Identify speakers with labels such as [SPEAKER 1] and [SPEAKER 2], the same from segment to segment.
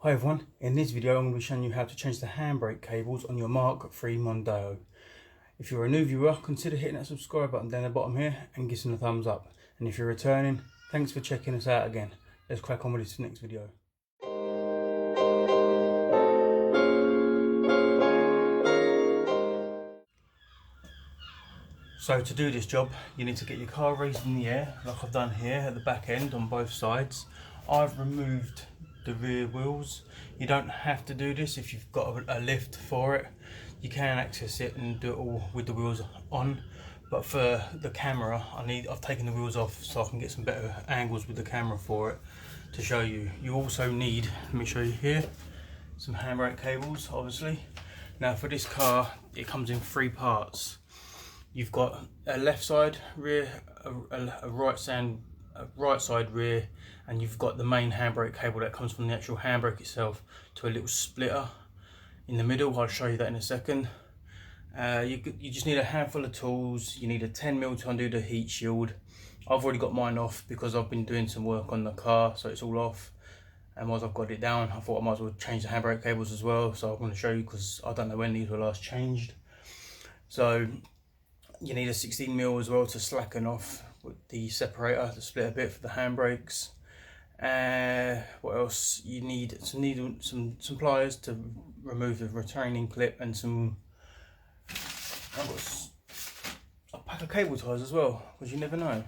[SPEAKER 1] Hi everyone, in this video I'm going to be showing you how to change the handbrake cables on your Mark III Mondeo. If you're a new viewer, consider hitting that subscribe button down the bottom here and give us a thumbs up. And if you're returning, thanks for checking us out again. Let's crack on with this next video. So to do this job, you need to get your car raised in the air, like I've done here at the back end on both sides. I've removed the rear wheels. You don't have to do this if you've got a lift for it. You can access it and do it all with the wheels on. But for the camera, I've taken the wheels off so I can get some better angles with the camera for it to show you. You also need, let me show you here, some handbrake cables, obviously. Now for this car, it comes in three parts. You've got a left side rear, a right side rear, and you've got the main handbrake cable that comes from the actual handbrake itself to a little splitter in the middle. I'll show you that in a second. You just need a handful of tools. You need a 10mm to undo the heat shield. I've already got mine off because I've been doing some work on the car, so it's all off. And once I've got it down, I thought I might as well change the handbrake cables as well. So I'm going to show you because I don't know when these were last changed. So you need a 16mm as well to slacken off with the separator to split a bit for the handbrakes. What else? You need some pliers to remove the retaining clip, and I've got a pack of cable ties as well, because you never know.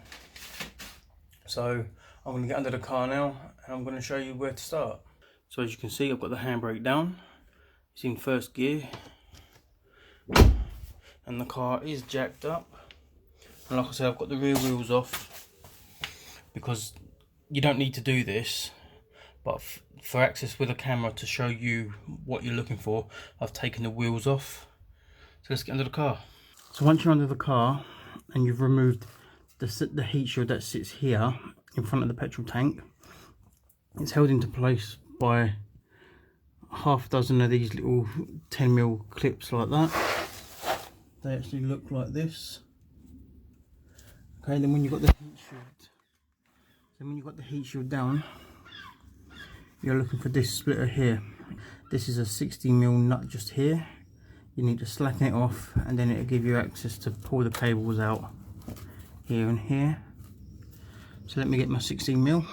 [SPEAKER 1] So I'm going to get under the car now and I'm going to show you where to start. So as you can see, I've got the handbrake down. It's in first gear and the car is jacked up. And like I said, I've got the rear wheels off because you don't need to do this, but for access with a camera to show you what you're looking for, I've taken the wheels off. So let's get under the car. So once you're under the car and you've removed the heat shield that sits here in front of the petrol tank, it's held into place by half a dozen of these little 10mm clips like that. They actually look like this. Okay, then when you've got the heat shield, down, you're looking for this splitter here. This is a 60mm nut just here. You need to slacken it off and then it'll give you access to pull the cables out here and here. So let me get my 16mm.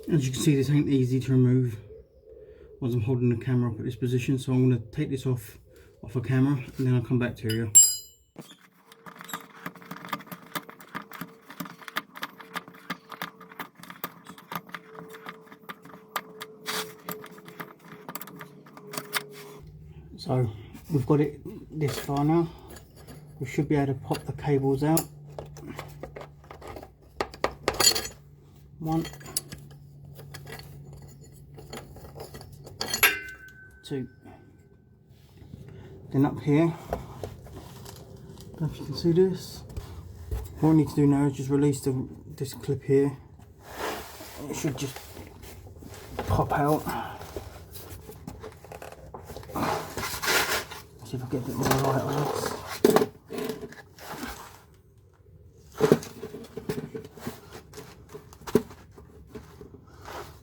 [SPEAKER 1] As you can see, this ain't easy to remove as I'm holding the camera up at this position, so I'm going to take this off a camera and then I'll come back to you. So we've got it this far now. We should be able to pop the cables out. One, two. Then up here, I don't know if you can see this. What I need to do now is just release this clip here. It should just pop out. See if I get a bit more light on this.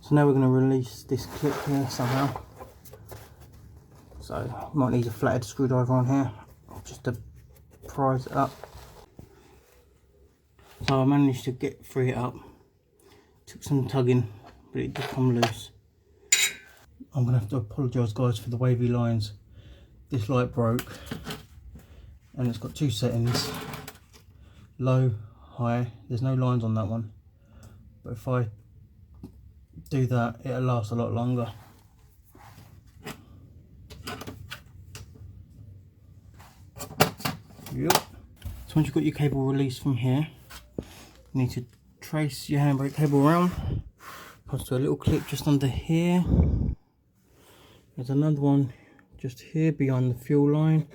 [SPEAKER 1] So now we're going to release this clip here somehow. So you might need a flathead screwdriver on here just to prise it up. So I managed to free it up. Took some tugging, but it did come loose. I'm going to have to apologise guys for the wavy lines. This light broke and it's got two settings, low, high. There's no lines on that one, but if I do that it'll last a lot longer. Yep. So once you've got your cable released from here, you need to trace your handbrake cable around. Comes to a little clip just under here. There's another one just here behind the fuel line,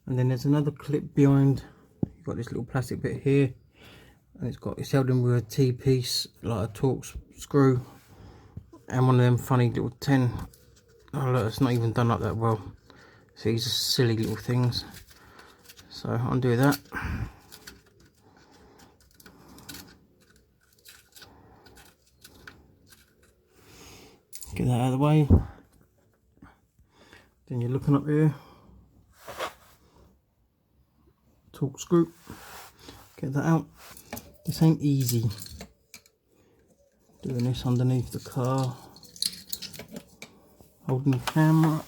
[SPEAKER 1] and then there's another clip behind. You've got this little plastic bit here, and it's held in with a T-piece, like a Torx screw, and one of them funny little 10. Oh look, it's not even done up that well. So these are silly little things. So undo that. Get that out of the way. Then you're looking up here. Torque screw. Get that out. This ain't easy. Doing this underneath the car. Holding the camera.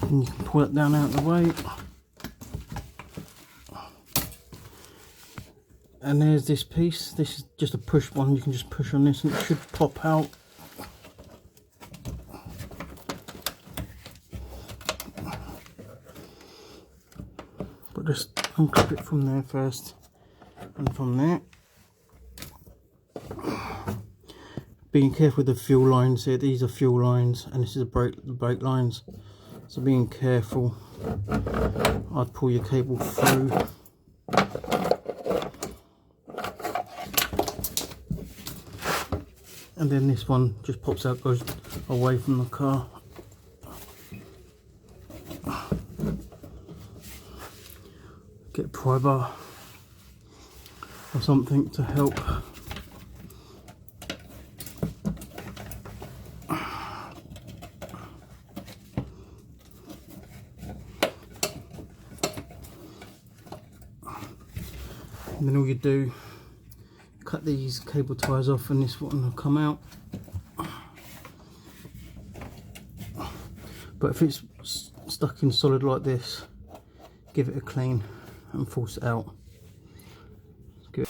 [SPEAKER 1] And you can pull it down out of the way. And there's this piece. This is just a push one. You can just push on this and it should pop out. But just unclip it from there first, and from there. Being careful with the fuel lines here. These are fuel lines, and this is the brake lines. So being careful. I'd pull your cable through. And then this one just pops out, goes away from the car. Get a pry bar or something to help. And then all you do, cut these cable ties off, and this one will come out. But if it's stuck in solid like this, give it a clean and force it out. Good.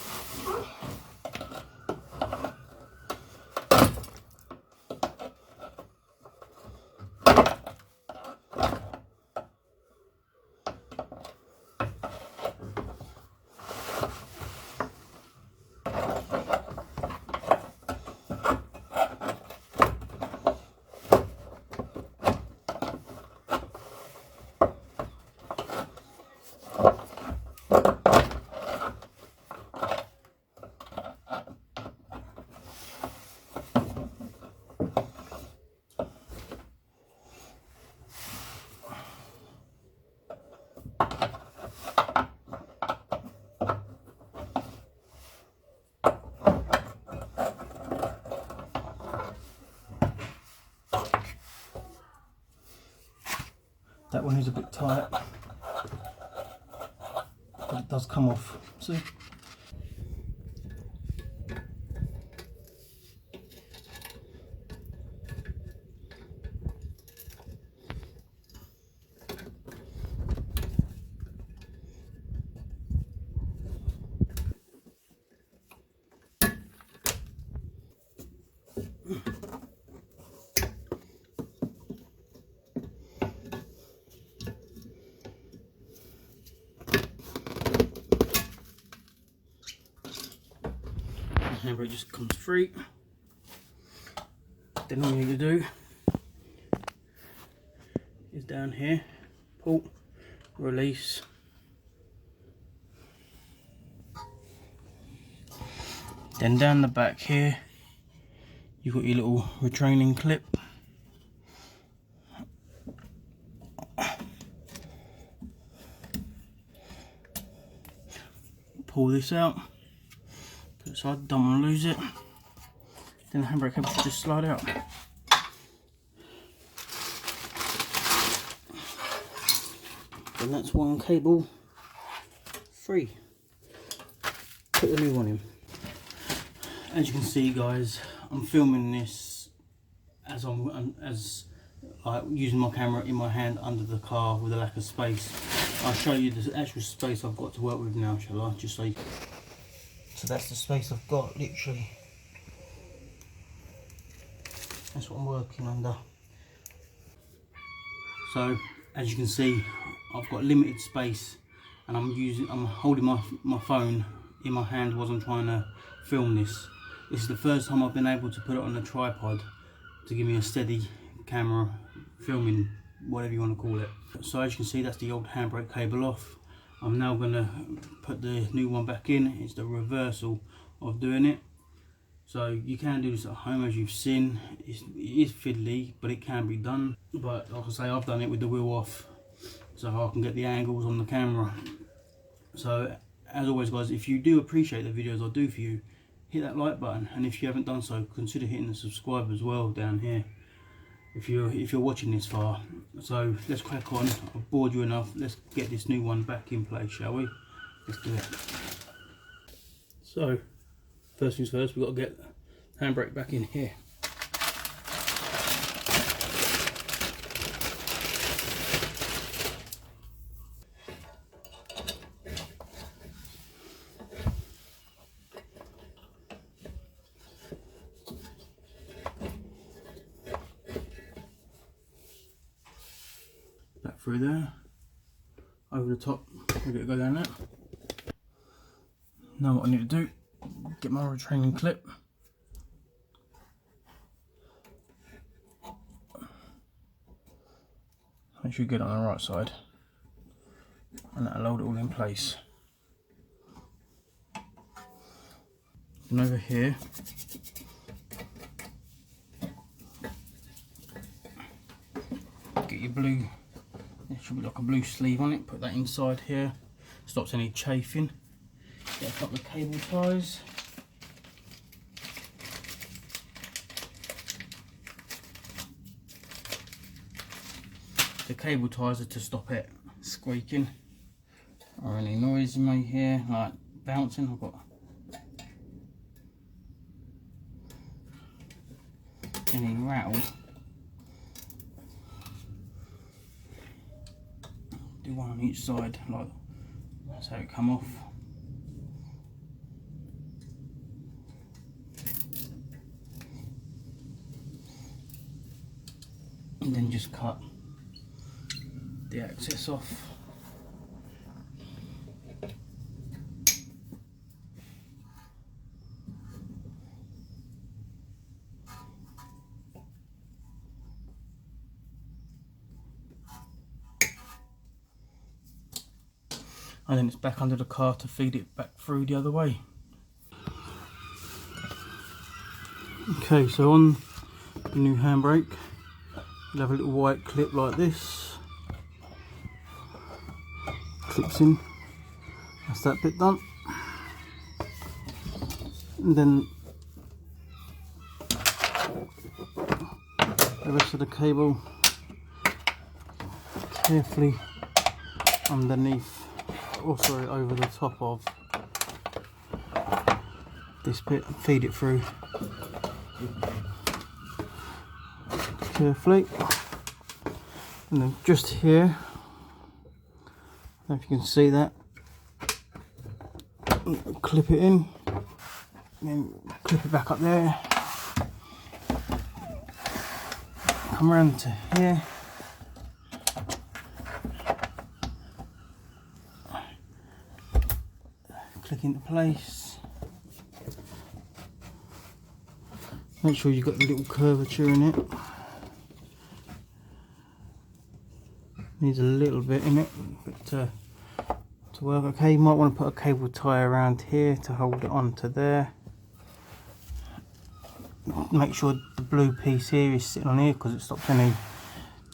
[SPEAKER 1] That one is a bit tight, but it does come off. See? Handbrake just comes free. Then all you need to do is down here, pull, release. Then down the back here, you've got your little retraining clip. Pull this out. So I don't want to lose it. Then the handbrake cable should just slide out. And that's one cable free. Put the new one in. As you can see, guys, I'm filming this as like using my camera in my hand under the car with a lack of space. I'll show you the actual space I've got to work with now, shall I? Just so you... So that's the space I've got, literally. That's what I'm working under. So as you can see, I've got limited space, and I'm holding my phone in my hand whilst I'm trying to film this. This is the first time I've been able to put it on a tripod to give me a steady camera filming, whatever you want to call it. So as you can see, that's the old handbrake cable off. I'm now going to put the new one back in. It's the reversal of doing it. So you can do this at home, as you've seen. It is fiddly, but it can be done. But like I say, I've done it with the wheel off, so I can get the angles on the camera. So as always guys, if you do appreciate the videos I do for you, hit that like button, and if you haven't done so, consider hitting the subscribe as well down here if you're watching this far. So let's crack on. I've bored you enough. Let's get this new one back in place, shall we? Let's do it. So first things first, we've got to get the handbrake back in here. Back through there, over the top, we're going to go down there. Now what I need to do, get my retraining clip. Make sure you get it on the right side, and that'll hold it all in place. And over here, get your blue, there should be like a blue sleeve on it, put that inside here, stops any chafing. Get a couple of cable ties. The cable ties are to stop it squeaking or any noise you may hear, like bouncing. I've got any rattle. Do one on each side, like that's how it come off. And then just cut the access off. And then it's back under the car to feed it back through the other way. Okay, so on the new handbrake, you'll have a little white clip like this. Clips in. That's that bit done. And then the rest of the cable carefully underneath, or sorry, over the top of this bit, and feed it through carefully. And then just here, I don't know if you can see that, clip it in, and then clip it back up there, come around to here, click into place. Make sure you've got the little curvature in it. Needs a little bit in it, but to work okay. You might want to put a cable tie around here to hold it on to there. Make sure the blue piece here is sitting on here because it stops any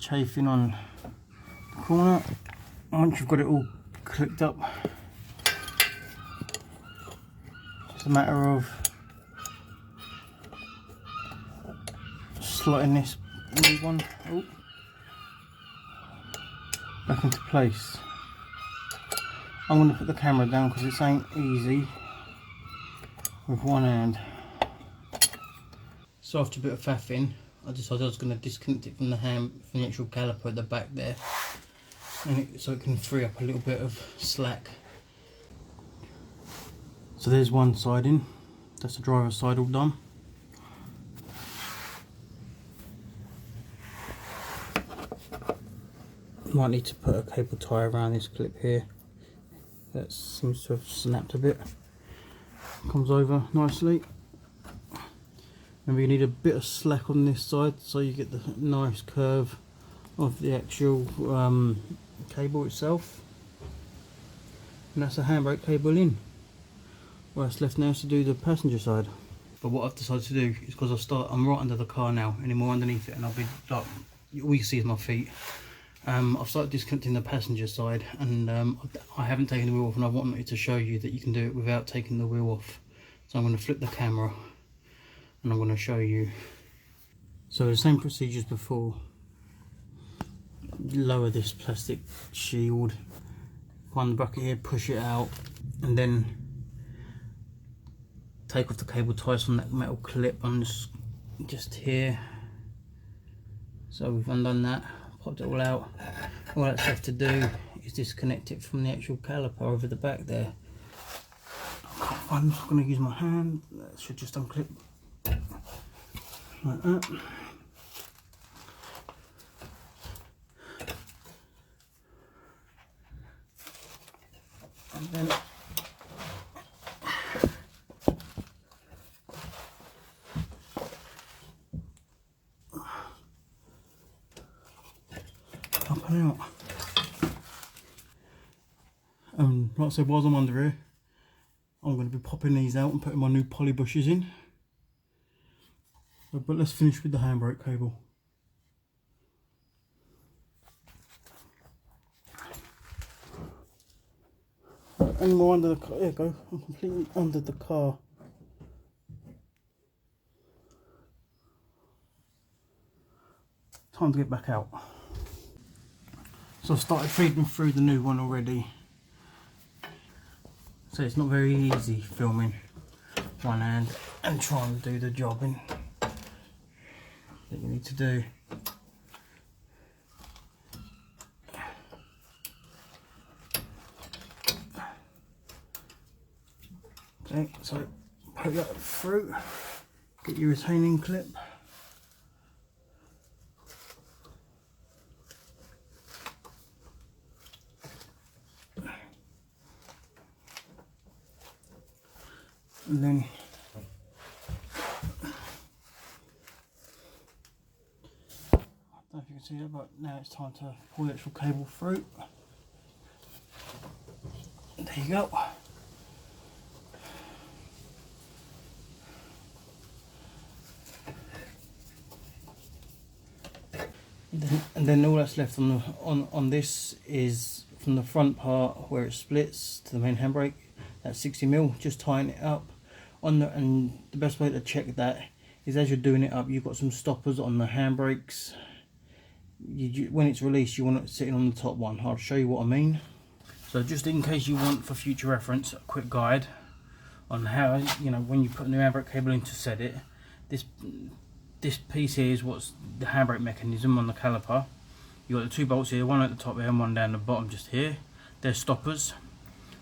[SPEAKER 1] chafing on the corner. Once you've got it all clipped up, it's a matter of slotting this new one back into place. I'm going to put the camera down because this ain't easy with one hand. So after a bit of faffing, I decided I was going to disconnect it from the actual caliper at the back there, and so it can free up a little bit of slack. So there's one side in, that's the driver's side all done. Might need to put a cable tie around this clip here. That seems to have snapped a bit. Comes over nicely. Remember, you need a bit of slack on this side so you get the nice curve of the actual cable itself. And that's a handbrake cable in. What's left now is to do the passenger side. But what I've decided to do is, because I'm right under the car now, anymore underneath it, and I'll be like, all you see is my feet. I've started disconnecting the passenger side, and I haven't taken the wheel off, and I wanted to show you that you can do it without taking the wheel off. So I'm going to flip the camera and I'm going to show you. So the same procedure as before. Lower this plastic shield, find the bracket here, push it out, and then take off the cable ties from that metal clip on just here. So we've undone that, popped it all out. All that's left to do is disconnect it from the actual caliper over the back there. I'm just going to use my hand. That should just unclip like that. And then up and out. Like I said, whilst I'm under here, I'm going to be popping these out and putting my new poly bushes in. But let's finish with the handbrake cable. Any more under the car? There you go. I'm completely under the car. Time to get back out. So I've started feeding through the new one already. So it's not very easy filming one hand and trying to do the jobbing that you need to do. Okay, so poke that through, get your retaining clip. And then I don't know if you can see that, but now it's time to pull the actual cable through. There you go. And then all that's left on this is from the front part where it splits to the main handbrake. That's 60mm. Just tighten it up. And the best way to check that is, as you're doing it up, you've got some stoppers on the handbrakes. When it's released, you want it sitting on the top one. I'll show you what I mean. So just in case you want, for future reference, a quick guide on how, when you put a new handbrake cable in to set it. This piece here is what's the handbrake mechanism on the caliper. You've got the two bolts here, one at the top here and one down the bottom just here. They're stoppers.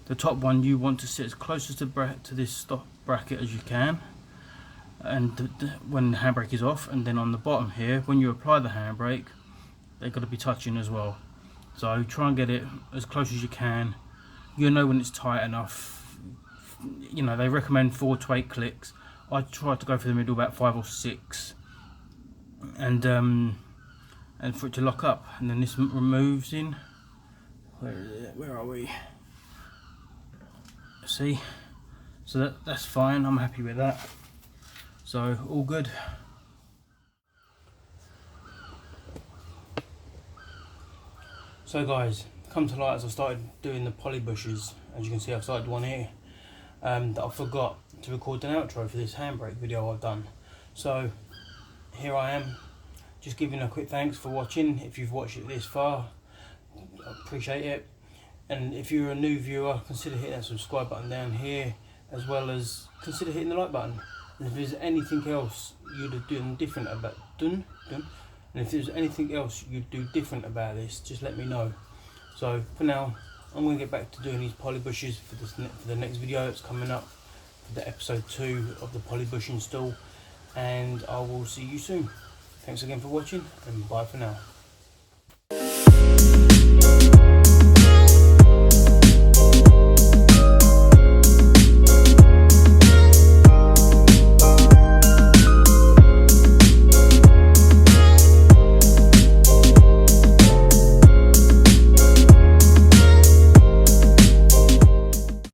[SPEAKER 1] The top one you want to sit as close as to this stop bracket as you can, and when the handbrake is off. And then on the bottom here, when you apply the handbrake, they've got to be touching as well. So try and get it as close as you can. You'll know when it's tight enough. They recommend 4 to 8 clicks. I try to go for the middle, about 5 or 6, and for it to lock up. And then this removes in. Where is it? Where are we? See, so that's fine. I'm happy with that. So all good. So guys, come to light as I started doing the poly bushes. As you can see, I've started one here that I forgot to record an outro for this handbrake video I've done. So here I am, just giving a quick thanks for watching. If you've watched it this far, I appreciate it. And if you're a new viewer, consider hitting that subscribe button down here, as well as consider hitting the like button. And if there's anything else you'd have done different about done. And if there's anything else you'd do different about this, just let me know. So for now, I'm going to get back to doing these poly bushes for the next video that's coming up, for the episode 2 of the poly bush install, and I will see you soon. Thanks again for watching, and bye for now.